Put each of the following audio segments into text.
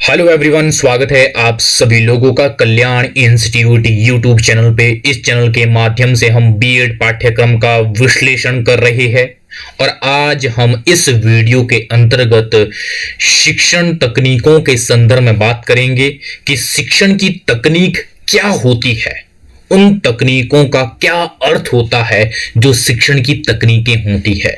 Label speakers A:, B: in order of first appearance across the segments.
A: Hello everyone, स्वागत है आप सभी लोगों का कल्याण इंस्टीट्यूट यूट्यूब चैनल पे। इस चैनल के माध्यम से हम बीएड पाठ्यक्रम का विश्लेषण कर रहे हैं और आज हम इस वीडियो के अंतर्गत शिक्षण तकनीकों के संदर्भ में बात करेंगे कि शिक्षण की तकनीक क्या होती है, उन तकनीकों का क्या अर्थ होता है जो शिक्षण की तकनीकें होती है।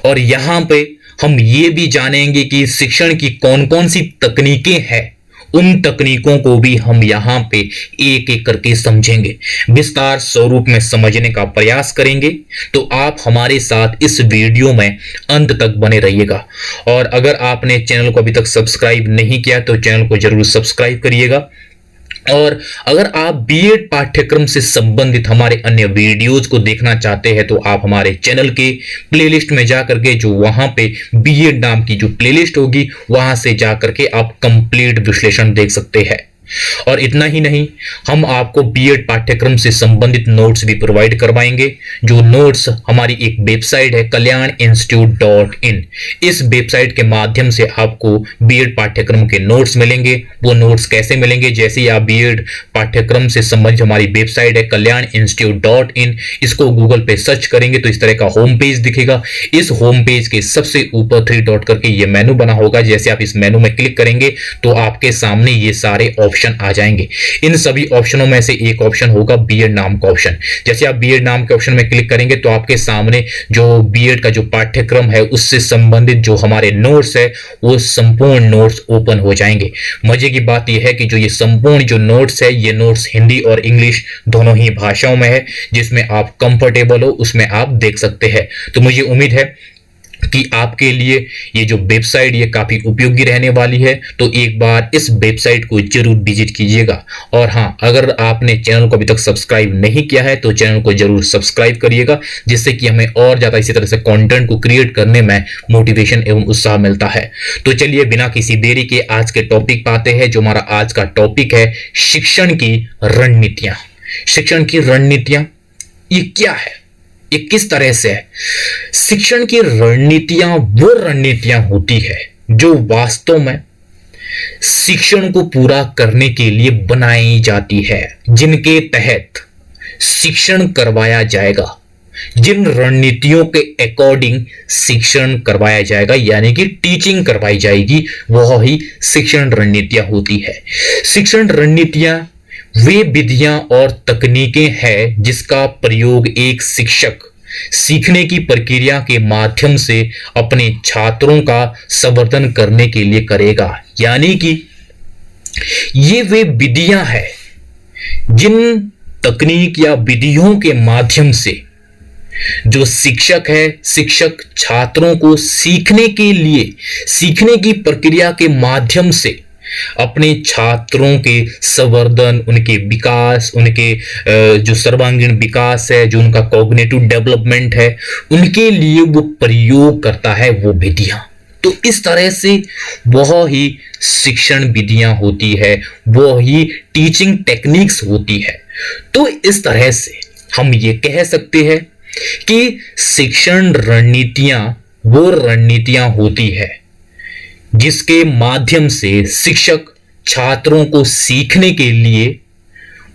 A: और यहां पे हम ये भी जानेंगे कि शिक्षण की कौन कौन सी तकनीकें हैं, उन तकनीकों को भी हम यहाँ पे एक एक करके समझेंगे, विस्तार स्वरूप में समझने का प्रयास करेंगे। तो आप हमारे साथ इस वीडियो में अंत तक बने रहिएगा। और अगर आपने चैनल को अभी तक सब्सक्राइब नहीं किया तो चैनल को जरूर सब्सक्राइब करिएगा। और अगर आप बीएड पाठ्यक्रम से संबंधित हमारे अन्य वीडियोज को देखना चाहते हैं तो आप हमारे चैनल के प्लेलिस्ट में जाकर के जो वहां पे बीएड नाम की जो प्लेलिस्ट होगी वहां से जाकर के आप कंप्लीट विश्लेषण देख सकते हैं। और इतना ही नहीं, हम आपको बीएड पाठ्यक्रम से संबंधित नोट्स भी प्रोवाइड करवाएंगे। जो नोट्स हमारी एक वेबसाइट है kalyaninstitute.in, इस वेबसाइट के माध्यम से आपको बीएड पाठ्यक्रम के नोट्स मिलेंगे। वो नोट्स कैसे मिलेंगे? जैसे ही आप बीएड पाठ्यक्रम से संबंधित हमारी वेबसाइट है kalyaninstitute.in, इसको गूगल पे सर्च करेंगे तो इस तरह का होम पेज दिखेगा। इस होम पेज के सबसे ऊपर 3 डॉट करके ये मेनू बना होगा। जैसे आप इस मेनू में क्लिक करेंगे तो आपके सामने ये सारे ऑप्शन आ जाएंगे। इन सभी ऑप्शनों में से एक ऑप्शन होगा बीएड नाम का ऑप्शन। जैसे आप बीएड नाम के ऑप्शन में क्लिक करेंगे तो आपके सामने जो बीएड का जो पाठ्यक्रम है उससे संबंधित जो हमारे नोट्स है वो संपूर्ण नोट्स ओपन हो जाएंगे। मजे की बात यह है कि जो ये संपूर्ण जो नोट्स है ये नोट्स हिंदी और इंग्लिश दोनों ही भाषाओं में है, जिसमें आप कंफर्टेबल हो उसमें आप देख सकते हैं। तो मुझे उम्मीद है कि आपके लिए ये जो वेबसाइट ये काफी उपयोगी रहने वाली है। तो एक बार इस वेबसाइट को जरूर विजिट कीजिएगा। और हाँ, अगर आपने चैनल को अभी तक सब्सक्राइब नहीं किया है तो चैनल को जरूर सब्सक्राइब करिएगा, जिससे कि हमें और ज्यादा इसी तरह से कंटेंट को क्रिएट करने में मोटिवेशन एवं उत्साह मिलता है। तो चलिए बिना किसी देरी के आज के टॉपिक पे आते हैं। जो हमारा आज का टॉपिक है शिक्षण की रणनीतियां। शिक्षण की रणनीतियां ये क्या है, ये किस तरह से है? शिक्षण की रणनीतियां वो रणनीतियां होती है जो वास्तव में शिक्षण को पूरा करने के लिए बनाई जाती है, जिनके तहत शिक्षण करवाया जाएगा, जिन रणनीतियों के अकॉर्डिंग शिक्षण करवाया जाएगा यानी कि टीचिंग करवाई जाएगी, वह ही शिक्षण रणनीतियां होती है। शिक्षण रणनीतियां वे विधियां और तकनीकें हैं जिसका प्रयोग एक शिक्षक सीखने की प्रक्रिया के माध्यम से अपने छात्रों का संवर्धन करने के लिए करेगा। यानी कि ये वे विधियां हैं जिन तकनीक या विधियों के माध्यम से जो शिक्षक है, शिक्षक छात्रों को सीखने के लिए, सीखने की प्रक्रिया के माध्यम से अपने छात्रों के संवर्धन, उनके विकास, उनके जो सर्वांगीण विकास है, जो उनका कॉग्निटिव डेवलपमेंट है, उनके लिए वो प्रयोग करता है वो विधियां। तो इस तरह से वह ही शिक्षण विधियां होती है, वो ही टीचिंग टेक्निक्स होती है। तो इस तरह से हम ये कह सकते हैं कि शिक्षण रणनीतियां वो रणनीतियां होती है जिसके माध्यम से शिक्षक छात्रों को सीखने के लिए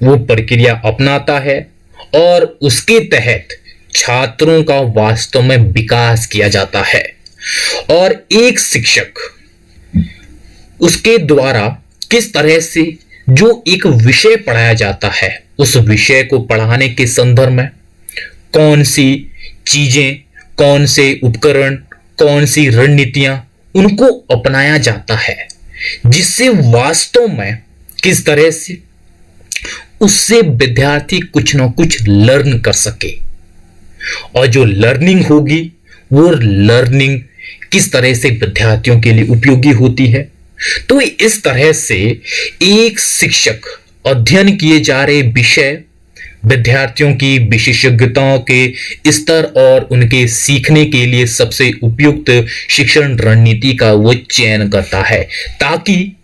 A: वो प्रक्रिया अपनाता है और उसके तहत छात्रों का वास्तव में विकास किया जाता है। और एक शिक्षक उसके द्वारा किस तरह से जो एक विषय पढ़ाया जाता है, उस विषय को पढ़ाने के संदर्भ में कौन सी चीजें, कौन से उपकरण, कौन सी रणनीतियां उनको अपनाया जाता है, जिससे वास्तव में किस तरह से उससे विद्यार्थी कुछ ना कुछ लर्न कर सके। और जो लर्निंग होगी वो लर्निंग किस तरह से विद्यार्थियों के लिए उपयोगी होती है। तो इस तरह से एक शिक्षक अध्ययन किए जा रहे विषय, विद्यार्थियों की विशेषज्ञताओं के स्तर और उनके सीखने के लिए सबसे उपयुक्त शिक्षण रणनीति का वो चयन करता है, ताकि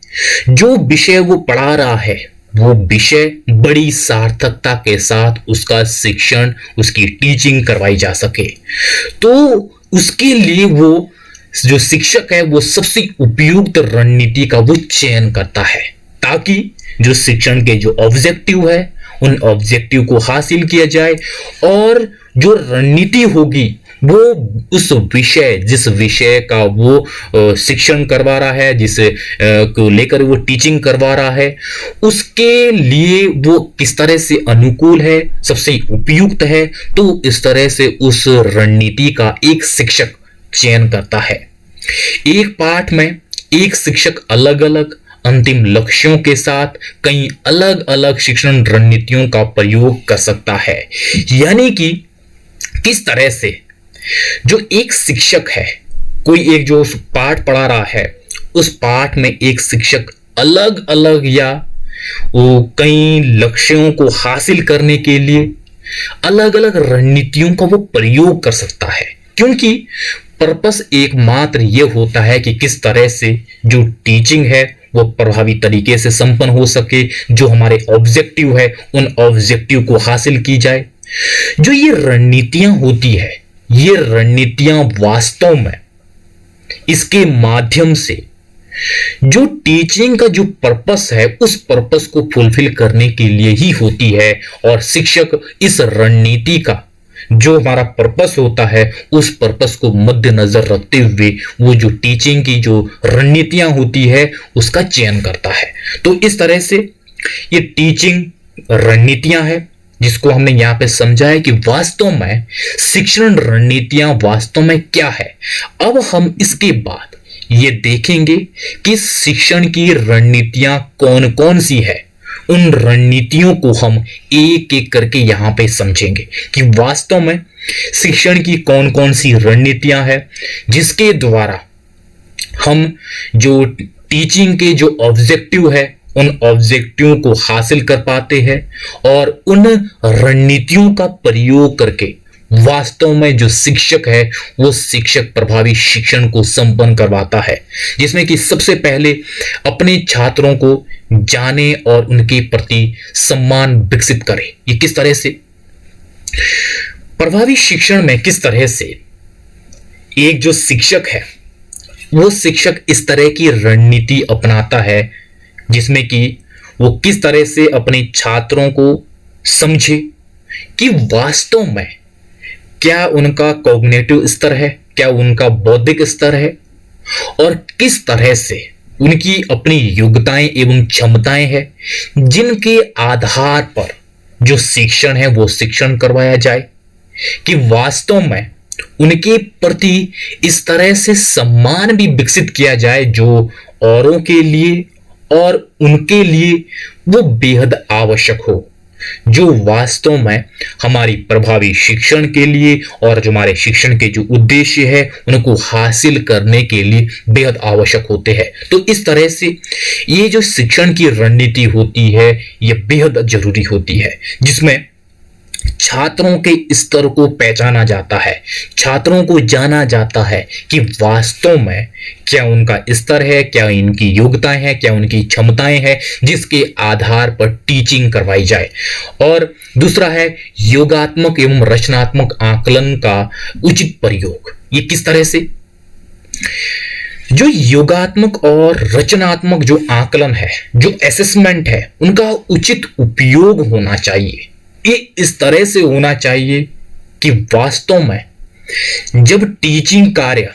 A: जो विषय वो पढ़ा रहा है वो विषय बड़ी सार्थकता के साथ उसका शिक्षण, उसकी टीचिंग करवाई जा सके। तो उसके लिए वो जो शिक्षक है वो सबसे उपयुक्त रणनीति का वो चयन करता है, ताकि जो शिक्षण के जो ऑब्जेक्टिव है उन ऑब्जेक्टिव को हासिल किया जाए, और जो रणनीति होगी वो उस विषय, जिस विषय का वो शिक्षण करवा रहा है, जिसे को लेकर वो टीचिंग करवा रहा है, उसके लिए वो किस तरह से अनुकूल है, सबसे उपयुक्त है। तो इस तरह से उस रणनीति का एक शिक्षक चयन करता है। एक पाठ में एक शिक्षक अलग अलग अंतिम लक्ष्यों के साथ कई अलग अलग शिक्षण रणनीतियों का प्रयोग कर सकता है। यानी कि किस तरह से जो एक शिक्षक है, कोई एक जो पाठ पढ़ा रहा है, उस पाठ में एक शिक्षक अलग अलग या वो कई लक्ष्यों को हासिल करने के लिए अलग अलग रणनीतियों का वो प्रयोग कर सकता है, क्योंकि पर्पस एकमात्र ये होता है कि किस तरह से जो टीचिंग है वो प्रभावी तरीके से संपन्न हो सके, जो हमारे ऑब्जेक्टिव है उन ऑब्जेक्टिव को हासिल की जाए। जो ये रणनीतियां होती है, ये रणनीतियां वास्तव में इसके माध्यम से जो टीचिंग का जो पर्पस है उस पर्पस को फुलफिल करने के लिए ही होती है, और शिक्षक इस रणनीति का जो हमारा पर्पस होता है उस पर्पस को मद्देनजर रखते हुए वो जो टीचिंग की जो रणनीतियां होती है उसका चयन करता है। तो इस तरह से ये टीचिंग रणनीतियां है, जिसको हमने यहाँ पे समझा है कि वास्तव में शिक्षण रणनीतियां वास्तव में क्या है। अब हम इसके बाद ये देखेंगे कि शिक्षण की रणनीतियां कौन कौन सी है। उन रणनीतियों को हम एक एक करके यहाँ पे समझेंगे कि वास्तव में शिक्षण की कौन कौन सी रणनीतियां हैं, जिसके द्वारा हम जो टीचिंग के जो ऑब्जेक्टिव है उन ऑब्जेक्टिव को हासिल कर पाते हैं, और उन रणनीतियों का प्रयोग करके वास्तव में जो शिक्षक है वो शिक्षक प्रभावी शिक्षण को संपन्न करवाता है, जिसमें कि सबसे पहले अपने छात्रों को जाने और उनके प्रति सम्मान विकसित करे। ये किस तरह से प्रभावी शिक्षण में किस तरह से एक जो शिक्षक है वो शिक्षक इस तरह की रणनीति अपनाता है, जिसमें कि वो किस तरह से अपने छात्रों को समझे कि वास्तव में क्या उनका कॉग्निटिव स्तर है, क्या उनका बौद्धिक स्तर है, और किस तरह से उनकी अपनी योग्यताएं एवं क्षमताएं हैं, जिनके आधार पर जो शिक्षण है वो शिक्षण करवाया जाए, कि वास्तव में उनके प्रति इस तरह से सम्मान भी विकसित किया जाए जो औरों के लिए और उनके लिए वो बेहद आवश्यक हो, जो वास्तव में हमारी प्रभावी शिक्षण के लिए और जो हमारे शिक्षण के जो उद्देश्य है उनको हासिल करने के लिए बेहद आवश्यक होते हैं। तो इस तरह से ये जो शिक्षण की रणनीति होती है ये बेहद जरूरी होती है, जिसमें छात्रों के स्तर को पहचाना जाता है, छात्रों को जाना जाता है कि वास्तव में क्या उनका स्तर है, क्या इनकी योग्यताएं हैं, क्या उनकी क्षमताएं हैं, जिसके आधार पर टीचिंग करवाई जाए। और दूसरा है योगात्मक एवं रचनात्मक आकलन का उचित प्रयोग। ये किस तरह से जो योगात्मक और रचनात्मक जो आकलन है, जो असेसमेंट है, उनका उचित उपयोग होना चाहिए। ये इस तरह से होना चाहिए कि वास्तव में जब टीचिंग कार्य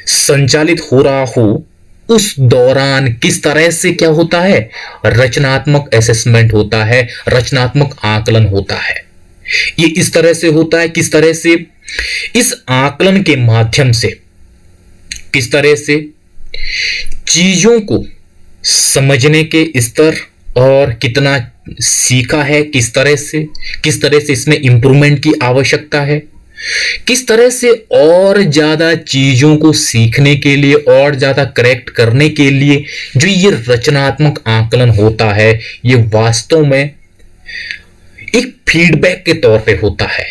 A: संचालित हो रहा हो उस दौरान किस तरह से क्या होता है, रचनात्मक असेसमेंट होता है, रचनात्मक आकलन होता है। ये इस तरह से होता है, किस तरह से इस आकलन के माध्यम से किस तरह से चीजों को समझने के स्तर और कितना सीखा है, किस तरह से इसमें इंप्रूवमेंट की आवश्यकता है, किस तरह से और ज्यादा चीजों को सीखने के लिए और ज्यादा करेक्ट करने के लिए जो ये रचनात्मक आकलन होता है ये वास्तव में एक फीडबैक के तौर पे होता है,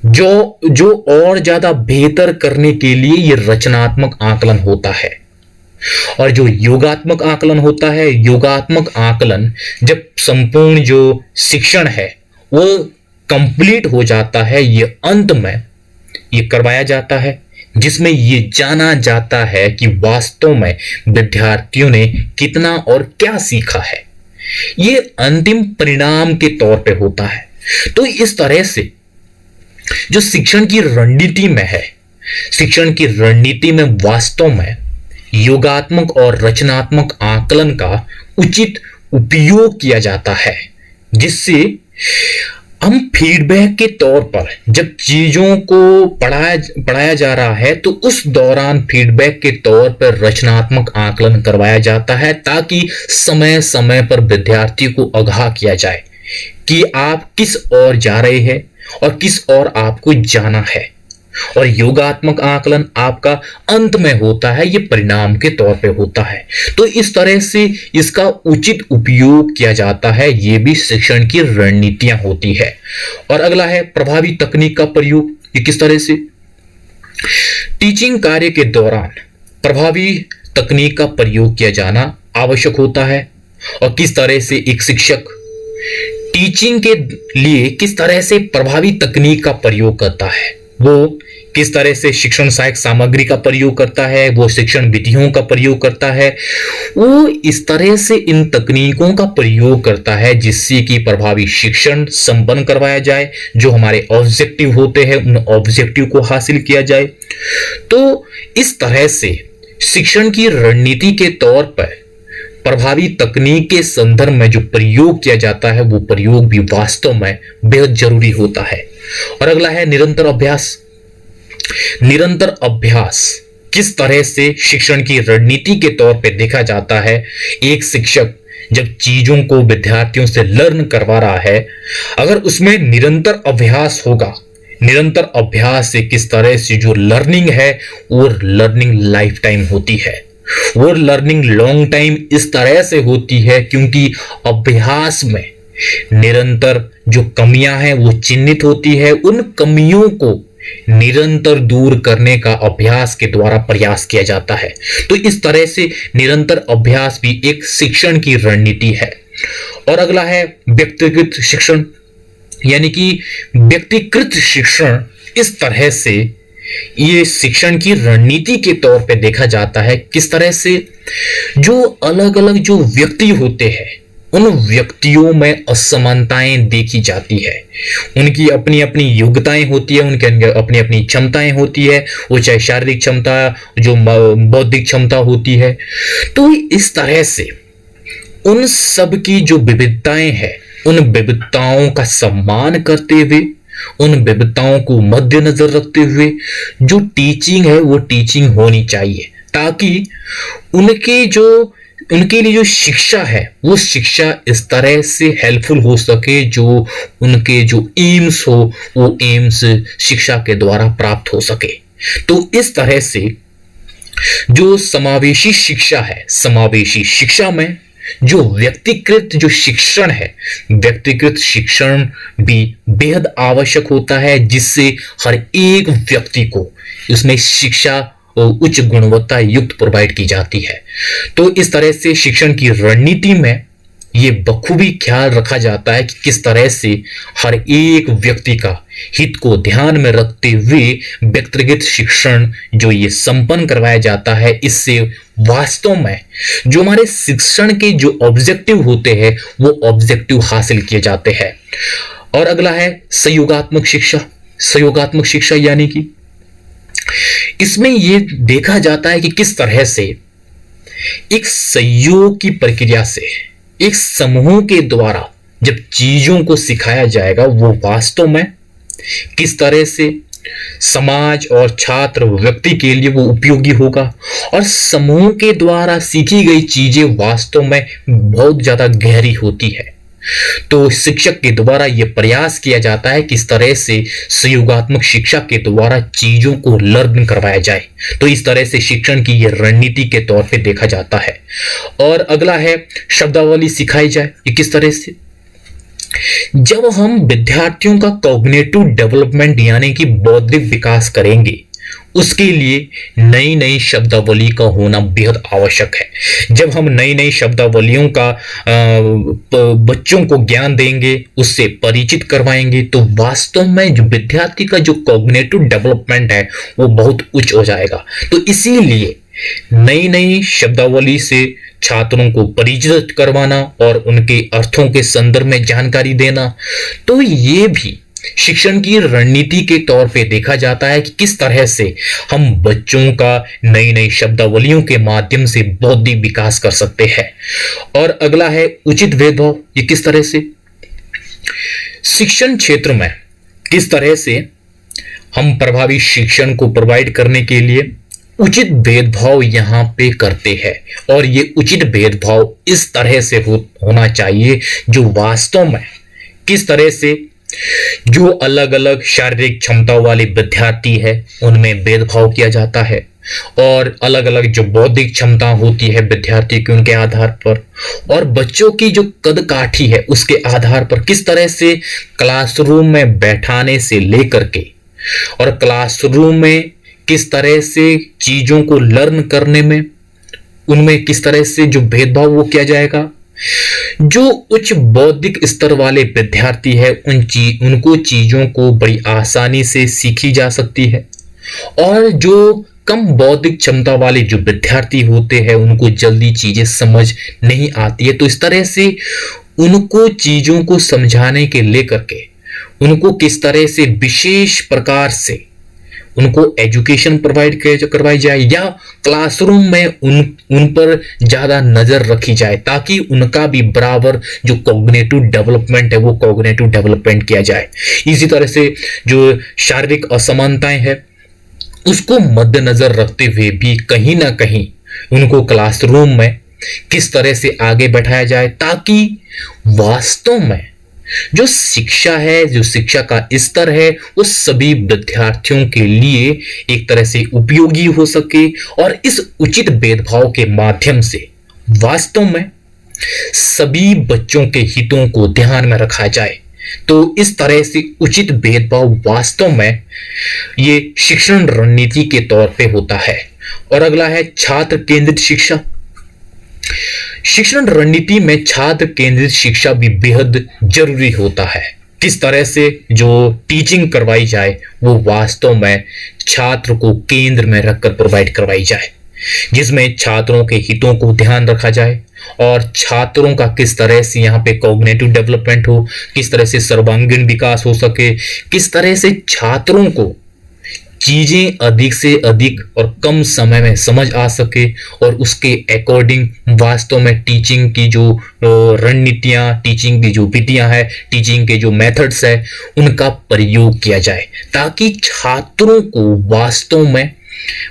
A: जो और ज्यादा बेहतर करने के लिए ये रचनात्मक आकलन होता है। और जो योगात्मक आकलन होता है, योगात्मक आकलन जब संपूर्ण जो शिक्षण है वो कंप्लीट हो जाता है, ये अंत में ये करवाया जाता है, जिसमें ये जाना जाता है कि वास्तव में विद्यार्थियों ने कितना और क्या सीखा है। ये अंतिम परिणाम के तौर पे होता है। तो इस तरह से जो शिक्षण की रणनीति में है, शिक्षण की रणनीति में वास्तव में योगात्मक और रचनात्मक आकलन का उचित उपयोग किया जाता है, जिससे हम फीडबैक के तौर पर जब चीजों को पढ़ाया जा रहा है तो उस दौरान फीडबैक के तौर पर रचनात्मक आकलन करवाया जाता है, ताकि समय समय पर विद्यार्थी को आगाह किया जाए कि आप किस ओर जा रहे हैं और किस ओर आपको जाना है। और योगात्मक आकलन आपका अंत में होता है, ये परिणाम के तौर पे होता है। तो इस तरह से इसका उचित उपयोग किया जाता है, ये भी शिक्षण की रणनीतियां होती है। और अगला है प्रभावी तकनीक का प्रयोग। ये किस तरह से टीचिंग कार्य के दौरान प्रभावी तकनीक का प्रयोग किया जाना आवश्यक होता है, और किस तरह से एक शिक्षक टीचिंग के लिए किस तरह से प्रभावी तकनीक का प्रयोग करता है, वो किस तरह से शिक्षण सहायक सामग्री का प्रयोग करता है, वो शिक्षण विधियों का प्रयोग करता है, वो इस तरह से इन तकनीकों का प्रयोग करता है जिससे कि प्रभावी शिक्षण संपन्न करवाया जाए, जो हमारे ऑब्जेक्टिव होते हैं उन ऑब्जेक्टिव को हासिल किया जाए। तो इस तरह से शिक्षण की रणनीति के तौर पर प्रभावी तकनीक के संदर्भ में जो प्रयोग किया जाता है वो प्रयोग भी वास्तव में बेहद जरूरी होता है। और अगला है निरंतर अभ्यास। निरंतर अभ्यास किस तरह से शिक्षण की रणनीति के तौर पे देखा जाता है। एक शिक्षक जब चीजों को विद्यार्थियों से लर्न करवा रहा है, अगर उसमें निरंतर अभ्यास होगा, निरंतर अभ्यास से किस तरह से जो लर्निंग है वो लर्निंग लाइफ टाइम होती है, वो लर्निंग लॉन्ग टाइम इस तरह से होती है क्योंकि अभ्यास में निरंतर जो कमियां हैं वो चिन्हित होती है। उन कमियों को निरंतर दूर करने का अभ्यास के द्वारा प्रयास किया जाता है। तो इस तरह से निरंतर अभ्यास भी एक शिक्षण की रणनीति है। और अगला है व्यक्तिगत शिक्षण, यानी कि व्यक्तिकृत शिक्षण। इस तरह से ये शिक्षण की रणनीति के तौर पे देखा जाता है, किस तरह से जो अलग अलग जो व्यक्ति होते हैं उन व्यक्तियों में असमानताएं देखी जाती है। उनकी अपनी अपनी योग्यताएं होती है, उनके अपनी अपनी क्षमताएं होती है, वो चाहे शारीरिक क्षमता, जो बौद्धिक क्षमता होती है। तो इस तरह से उन सब की जो विविधताएं हैं, उन विविधताओं का सम्मान करते हुए, उन विविधताओं को मद्देनजर रखते हुए जो टीचिंग है वो टीचिंग होनी चाहिए, ताकि उनके लिए जो शिक्षा है वो शिक्षा इस तरह से हेल्पफुल हो सके, जो उनके जो एम्स हो वो एम्स शिक्षा के द्वारा प्राप्त हो सके। तो इस तरह से जो समावेशी शिक्षा है, समावेशी शिक्षा में जो व्यक्तिकृत जो शिक्षण है, व्यक्तिकृत शिक्षण भी बेहद आवश्यक होता है, जिससे हर एक व्यक्ति को उसमें शिक्षा उच्च गुणवत्ता युक्त प्रोवाइड की जाती है। तो इस तरह से शिक्षण की रणनीति में ये बखूबी ख्याल रखा जाता है कि किस तरह से हर एक व्यक्ति का हित को ध्यान में रखते हुए व्यक्तिगत शिक्षण जो ये संपन्न करवाया जाता है, इससे वास्तव में जो हमारे शिक्षण के जो ऑब्जेक्टिव होते हैं वो ऑब्जेक्टिव हासिल किए जाते हैं। और अगला है सहयोगात्मक शिक्षा। सहयोगात्मक शिक्षा यानी कि इसमें यह देखा जाता है कि किस तरह से एक सहयोग की प्रक्रिया से एक समूह के द्वारा जब चीजों को सिखाया जाएगा वो वास्तव में किस तरह से समाज और छात्र व्यक्ति के लिए वो उपयोगी होगा, और समूह के द्वारा सीखी गई चीजें वास्तव में बहुत ज्यादा गहरी होती है। तो शिक्षक के द्वारा यह प्रयास किया जाता है कि इस तरह से सहयोगात्मक शिक्षा के द्वारा चीजों को लर्न करवाया जाए। तो इस तरह से शिक्षण की यह रणनीति के तौर पे देखा जाता है। और अगला है शब्दावली सिखाई जाए। ये किस तरह से, जब हम विद्यार्थियों का कॉग्निटिव डेवलपमेंट यानी कि बौद्धिक विकास करेंगे, उसके लिए नई नई शब्दावली का होना बेहद आवश्यक है। जब हम नई नई शब्दावलियों का बच्चों को ज्ञान देंगे, उससे परिचित करवाएंगे, तो वास्तव में जो विद्यार्थी का जो कॉग्निटिव डेवलपमेंट है वो बहुत उच्च हो जाएगा। तो इसीलिए नई नई शब्दावली से छात्रों को परिचित करवाना और उनके अर्थों के संदर्भ में जानकारी देना, तो ये भी शिक्षण की रणनीति के तौर पे देखा जाता है कि किस तरह से हम बच्चों का नई नई शब्दावलियों के माध्यम से बौद्धिक विकास कर सकते हैं। और अगला है उचित भेदभाव। ये किस तरह से शिक्षण क्षेत्र में किस तरह से हम प्रभावी शिक्षण को प्रोवाइड करने के लिए उचित भेदभाव यहाँ पे करते हैं। और ये उचित भेदभाव इस तरह से होना चाहिए जो वास्तव में किस तरह से जो अलग अलग शारीरिक क्षमता वाले विद्यार्थी है उनमें भेदभाव किया जाता है, और अलग अलग जो बौद्धिक क्षमता होती है विद्यार्थी की उनके आधार पर, और बच्चों की जो कद काठी है उसके आधार पर किस तरह से क्लासरूम में बैठाने से लेकर के और क्लासरूम में किस तरह से चीजों को लर्न करने में उनमें किस तरह से जो भेदभाव वो किया जाएगा। जो उच्च बौद्धिक स्तर वाले विद्यार्थी है उनको चीजों को बड़ी आसानी से सीखी जा सकती है, और जो कम बौद्धिक क्षमता वाले जो विद्यार्थी होते हैं उनको जल्दी चीजें समझ नहीं आती है। तो इस तरह से उनको चीजों को समझाने के लेकर के उनको किस तरह से विशेष प्रकार से उनको एजुकेशन प्रोवाइड करवाई जाए, या क्लासरूम में उन पर ज़्यादा नज़र रखी जाए ताकि उनका भी बराबर जो कॉग्निटिव डेवलपमेंट है वो कॉग्निटिव डेवलपमेंट किया जाए। इसी तरह से जो शारीरिक असमानताएं हैं उसको मद्देनजर रखते हुए भी कहीं ना कहीं उनको क्लासरूम में किस तरह से आगे बढ़ाया जाए ताकि वास्तव में जो शिक्षा है, जो शिक्षा का स्तर है, वो सभी विद्यार्थियों के लिए एक तरह से उपयोगी हो सके, और इस उचित भेदभाव के माध्यम से वास्तव में सभी बच्चों के हितों को ध्यान में रखा जाए। तो इस तरह से उचित भेदभाव वास्तव में ये शिक्षण रणनीति के तौर पे होता है। और अगला है छात्र केंद्रित शिक्षा। शिक्षण रणनीति में छात्र केंद्रित शिक्षा भी बेहद जरूरी होता है। किस तरह से जो टीचिंग करवाई जाए वो वास्तव में छात्र को केंद्र में रखकर प्रोवाइड करवाई जाए, जिसमें छात्रों के हितों को ध्यान रखा जाए और छात्रों का किस तरह से यहाँ पे कॉग्निटिव डेवलपमेंट हो, किस तरह से सर्वांगीण विकास हो सके, किस तरह से छात्रों को चीजें अधिक से अधिक और कम समय में समझ आ सके, और उसके अकॉर्डिंग वास्तव में टीचिंग की जो रणनीतियां, टीचिंग की जो विधियां हैं, टीचिंग के जो मेथड्स है उनका प्रयोग किया जाए ताकि छात्रों को वास्तव में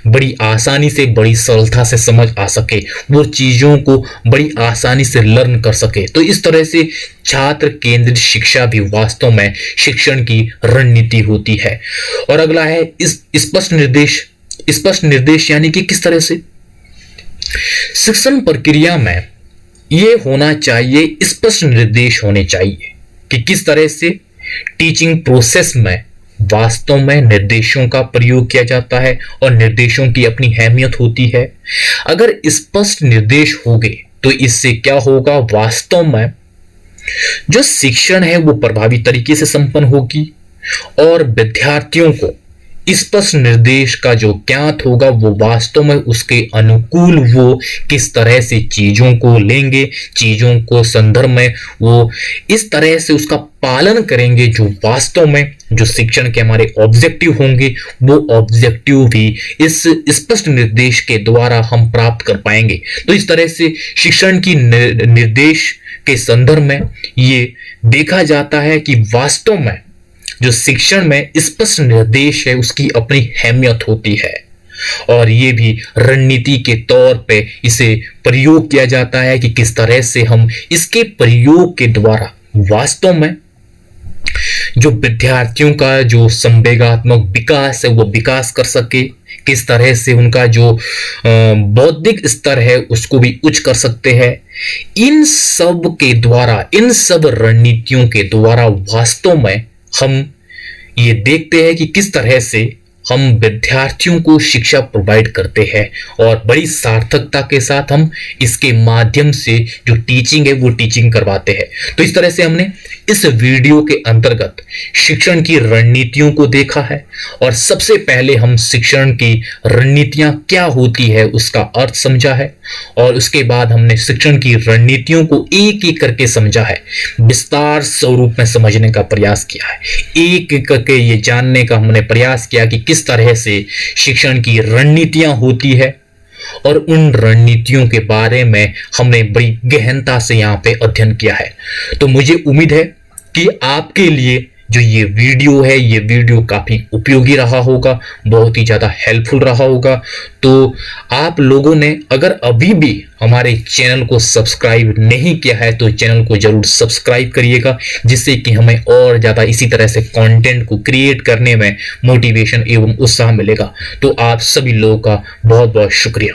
A: बड़ी आसानी से, बड़ी सरलता से समझ आ सके, वो चीजों को बड़ी आसानी से लर्न कर सके। तो इस तरह से छात्र केंद्रित शिक्षा भी वास्तव में शिक्षण की रणनीति होती है। और अगला है इस स्पष्ट निर्देश। स्पष्ट निर्देश यानी कि किस तरह से शिक्षण प्रक्रिया में ये होना चाहिए, स्पष्ट निर्देश होने चाहिए कि किस तरह से टीचिंग प्रोसेस में वास्तव में निर्देशों का प्रयोग किया जाता है और निर्देशों की अपनी अहमियत होती है। अगर स्पष्ट निर्देश होंगे तो इससे क्या होगा, वास्तव में जो शिक्षण है वो प्रभावी तरीके से संपन्न होगी और विद्यार्थियों को स्पष्ट निर्देश का जो ज्ञात होगा वो वास्तव में उसके अनुकूल वो किस तरह से चीजों को लेंगे, चीजों को संदर्भ में वो इस तरह से उसका पालन करेंगे जो वास्तव में जो शिक्षण के हमारे ऑब्जेक्टिव होंगे वो ऑब्जेक्टिव भी इस स्पष्ट निर्देश के द्वारा हम प्राप्त कर पाएंगे। तो इस तरह से शिक्षण की निर्देश के संदर्भ में ये देखा जाता है कि वास्तव में जो शिक्षण में स्पष्ट निर्देश है उसकी अपनी अहमियत होती है, और ये भी रणनीति के तौर पे इसे प्रयोग किया जाता है कि किस तरह से हम इसके प्रयोग के द्वारा वास्तव में जो विद्यार्थियों का जो संवेगात्मक विकास है वो विकास कर सके, किस तरह से उनका जो बौद्धिक स्तर है उसको भी उच्च कर सकते हैं। इन सब के द्वारा, इन सब रणनीतियों के द्वारा वास्तव में हम ये देखते हैं कि किस तरह से हम विद्यार्थियों को शिक्षा प्रोवाइड करते हैं और बड़ी सार्थकता के साथ हम इसके माध्यम से जो टीचिंग है वो टीचिंग करवाते हैं। तो इस तरह से हमने इस वीडियो के अंतर्गत शिक्षण की रणनीतियों को देखा है और सबसे पहले हम शिक्षण की रणनीतियां क्या होती है उसका अर्थ समझा है और उसके बाद हमने शिक्षण की रणनीतियों को एक एक करके समझा है, विस्तार स्वरूप में समझने का प्रयास किया है, एक एक करके ये जानने का हमने प्रयास किया कि किस तरह से शिक्षण की रणनीतियां होती है और उन रणनीतियों के बारे में हमने बड़ी गहनता से यहाँ पे अध्ययन किया है। तो मुझे उम्मीद है कि आपके लिए जो ये वीडियो है ये वीडियो काफ़ी उपयोगी रहा होगा, बहुत ही ज़्यादा हेल्पफुल रहा होगा। तो आप लोगों ने अगर अभी भी हमारे चैनल को सब्सक्राइब नहीं किया है तो चैनल को ज़रूर सब्सक्राइब करिएगा, जिससे कि हमें और ज़्यादा इसी तरह से कंटेंट को क्रिएट करने में मोटिवेशन एवं उत्साह मिलेगा। तो आप सभी लोगों का बहुत बहुत शुक्रिया।